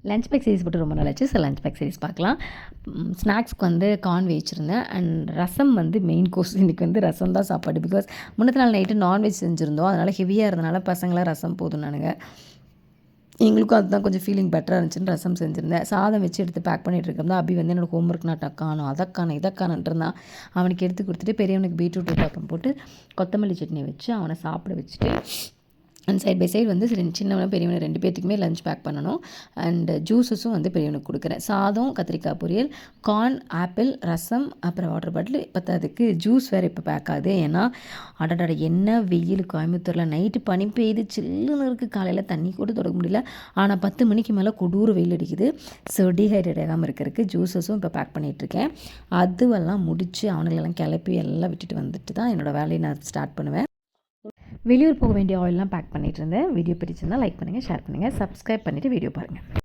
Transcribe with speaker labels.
Speaker 1: Lunch back series போட்டு ரொம்ப நாளாச்சு. ஸோ லஞ்ச் பேக் சீரிஸ் பார்க்கலாம். ஸ்நாக்ஸ்க்கு வந்து கார்ன் வச்சுருந்தேன் அண்ட் ரசம் வந்து மெயின் கோர்ஸ். இன்றைக்கி வந்து ரசம் தான் சாப்பாடு. பிகாஸ் முன்னத்த நாள் நைட்டு நான்வெஜ் செஞ்சுருந்தோம். அதனால் ஹெவியாக இருந்தனால பசங்களாம் ரசம் போதும்னானுங்க. எங்களுக்கும் அதுதான் கொஞ்சம் ஃபீலிங் பெட்டராக இருந்துச்சுன்னு ரசம் செஞ்சுருந்தேன். சாதம் வச்சு எடுத்து பேக் பண்ணிகிட்டு இருக்கோம் தான் அபி வந்து என்னோடய ஹோம்ஒர்க் நான் டக்கானோ அதற்கான இதற்கானன்றான். அவனுக்கு எடுத்து கொடுத்துட்டு பெரியவனுக்கு பீட்ரூட் ஊத்தாப்பம் போட்டு கொத்தமல்லி சட்னி வச்சு அவனை சாப்பிட வச்சுட்டு அண்ட் சைட் பை சைடு வந்து சின்னவனும் பெரியவனு 2 பேர்த்துக்குமே லஞ்ச் பேக் பண்ணணும். அண்ட் ஜூஸஸும் வந்து பெரியவனுக்கு கொடுக்குறேன். சாதம், கத்திரிக்காய் பொரியல், கார்ன், ஆப்பிள், ரசம், அப்புறம் வாட்டர் பாட்டில். பத்தாததுக்கு ஜூஸ் வேறு இப்போ பேக் ஆகுது. ஏன்னா அடடட என்ன வெயில் கோயம்புத்தூரில் நைட்டு பனி பெய்யுது, சில்லுன்னு இருக்குது. காலையில் தண்ணி கூட தொடக்க முடியல. ஆனால் 10 மணிக்கு மேலே கொடூர வெயில் அடிக்குது. ஸோ டீஹைட்ரேட் ஆகாமல் இருக்கிறதுக்கு ஜூஸஸும் இப்போ பேக் பண்ணிகிட்ருக்கேன். அதுவெல்லாம் முடித்து அவனுங்களெல்லாம் கிளப்பி எல்லாம் விட்டுட்டு வந்துட்டு தான் என்னோடய வேலையை நான் ஸ்டார்ட் பண்ணுவேன். வெளியூர் போக வேண்டிய ஆயிலெலாம் பேக் பண்ணிகிட்டு இருந்தேன். வீடியோ பிடிச்சிருந்தால் லைக் பண்ணுங்கள், ஷேர் பண்ணுங்கள், சப்ஸ்கிரைப் பண்ணிவிட்டு வீடியோ பாருங்கள்.